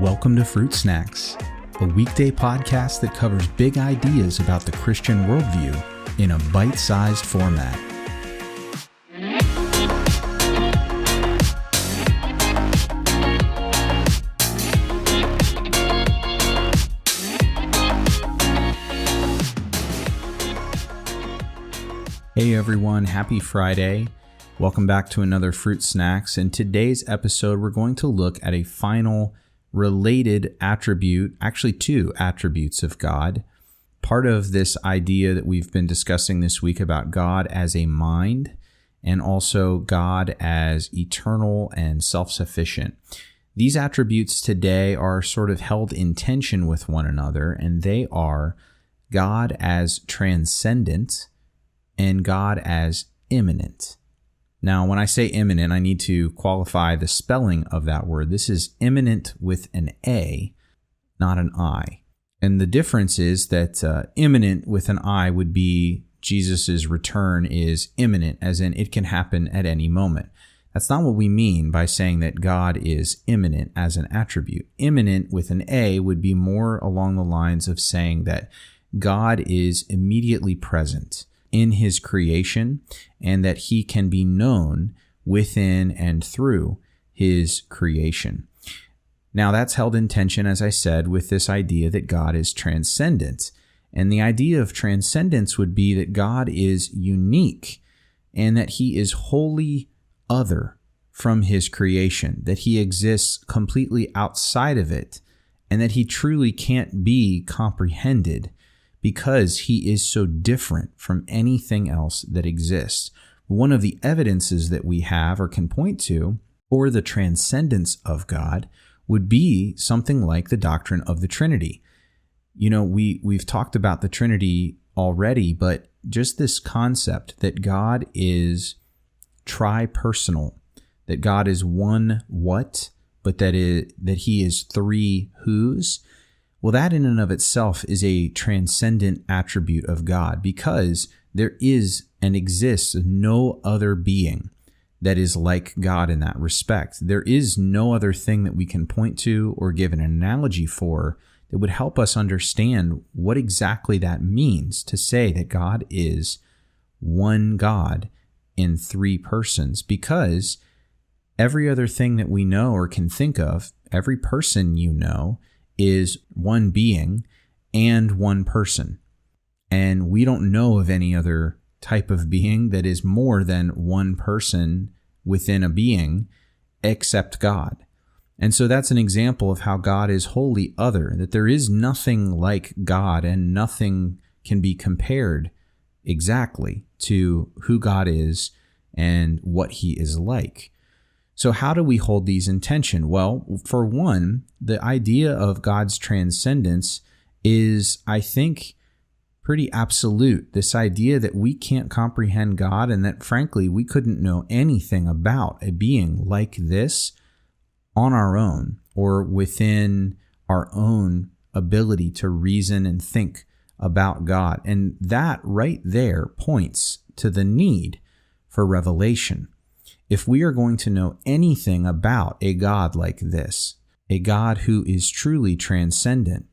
Welcome to Fruit Snacks, a weekday podcast that covers big ideas about the Christian worldview in a bite-sized format. Hey everyone, happy Friday. Welcome back to another Fruit Snacks. In today's episode, we're going to look at a final related attribute, actually two attributes of God. Part of this idea that we've been discussing this week about God as a mind and also God as eternal and self-sufficient. These attributes today are sort of held in tension with one another, and they are God as transcendent and God as immanent. Now, when I say immanent, I need to qualify the spelling of that word. This is immanent with an A, not an I. And the difference is that immanent with an I would be Jesus' return is imminent, as in it can happen at any moment. That's not what we mean by saying that God is immanent as an attribute. Immanent with an A would be more along the lines of saying that God is immediately present in his creation, and that he can be known within and through his creation. Now, that's held in tension, as I said, with this idea that God is transcendent. And the idea of transcendence would be that God is unique and that he is wholly other from his creation, that he exists completely outside of it, and that he truly can't be comprehended because he is so different from anything else that exists. One of the evidences that we have or can point to for the transcendence of God would be something like the doctrine of the Trinity. You know, we've talked about the Trinity already, but just this concept that God is tri-personal, that God is one what, but that he is three whos. Well, that in and of itself is a transcendent attribute of God, because there is and exists no other being that is like God in that respect. There is no other thing that we can point to or give an analogy for that would help us understand what exactly that means to say that God is one God in three persons, because every other thing that we know or can think of, every person you know, is one being and one person. And we don't know of any other type of being that is more than one person within a being except God. And so that's an example of how God is wholly other, that there is nothing like God and nothing can be compared exactly to who God is and what he is like. So how do we hold these in tension? Well, for one, the idea of God's transcendence is, I think, pretty absolute. This idea that we can't comprehend God and that, frankly, we couldn't know anything about a being like this on our own or within our own ability to reason and think about God. And that right there points to the need for revelation. If we are going to know anything about a God like this, a God who is truly transcendent,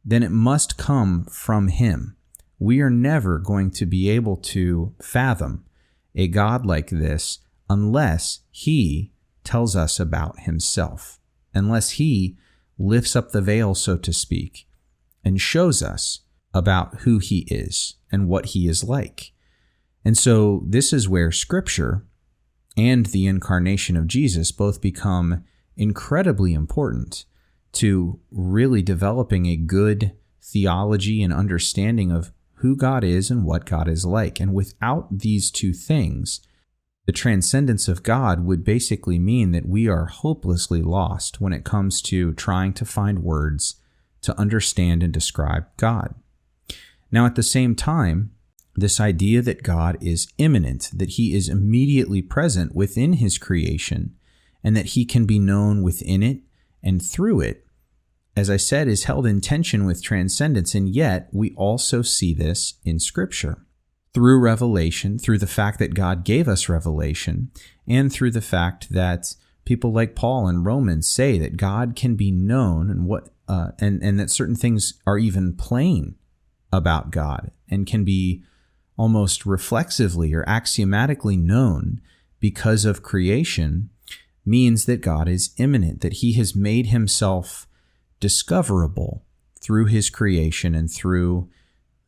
then it must come from him. We are never going to be able to fathom a God like this unless he tells us about himself, unless he lifts up the veil, so to speak, and shows us about who he is and what he is like. And so this is where Scripture and the incarnation of Jesus both become incredibly important to really developing a good theology and understanding of who God is and what God is like. And without these two things, the transcendence of God would basically mean that we are hopelessly lost when it comes to trying to find words to understand and describe God. Now, at the same time, this idea that God is immanent, that he is immediately present within his creation, and that he can be known within it and through it, as I said, is held in tension with transcendence, and yet we also see this in Scripture. Through revelation, through the fact that God gave us revelation, and through the fact that people like Paul in Romans say that God can be known and that certain things are even plain about God and can be almost reflexively or axiomatically known because of creation, means that God is immanent, that he has made himself discoverable through his creation and through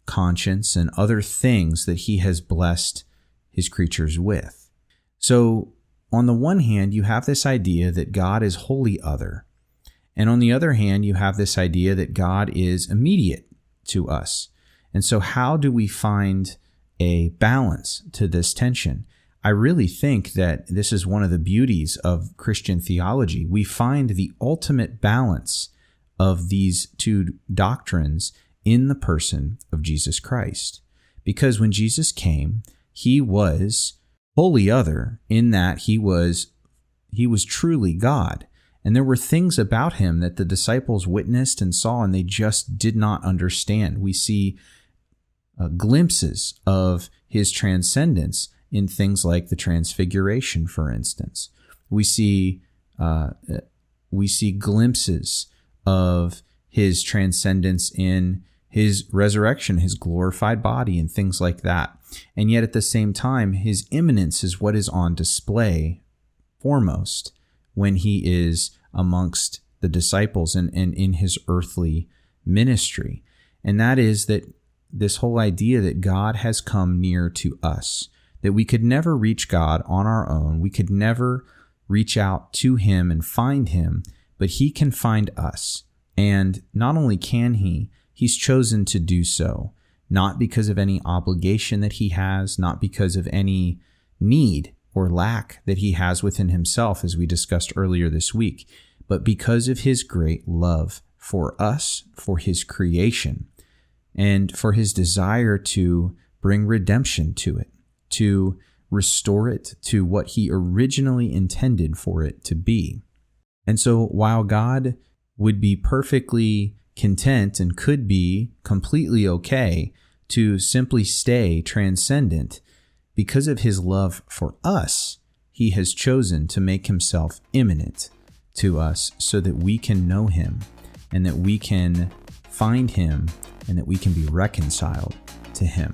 conscience and other things that he has blessed his creatures with. So on the one hand, you have this idea that God is wholly other. And on the other hand, you have this idea that God is immediate to us. And so how do we find a balance to this tension? I really think that this is one of the beauties of Christian theology. We find the ultimate balance of these two doctrines in the person of Jesus Christ. Because when Jesus came, he was wholly other in that he was truly God. And there were things about him that the disciples witnessed and saw, and they just did not understand. We see glimpses of his transcendence in things like the Transfiguration, for instance. We see glimpses of his transcendence in his resurrection, his glorified body, and things like that. And yet at the same time, his immanence is what is on display foremost when he is amongst the disciples and in his earthly ministry. And that is that this whole idea that God has come near to us, that we could never reach God on our own. We could never reach out to him and find him, but he can find us. And not only can he's chosen to do so, not because of any obligation that he has, not because of any need or lack that he has within himself, as we discussed earlier this week, but because of his great love for us, for his creation, and for his desire to bring redemption to it, to restore it to what he originally intended for it to be. And so while God would be perfectly content and could be completely okay to simply stay transcendent, because of his love for us, he has chosen to make himself immanent to us so that we can know him and that we can find him and that we can be reconciled to him.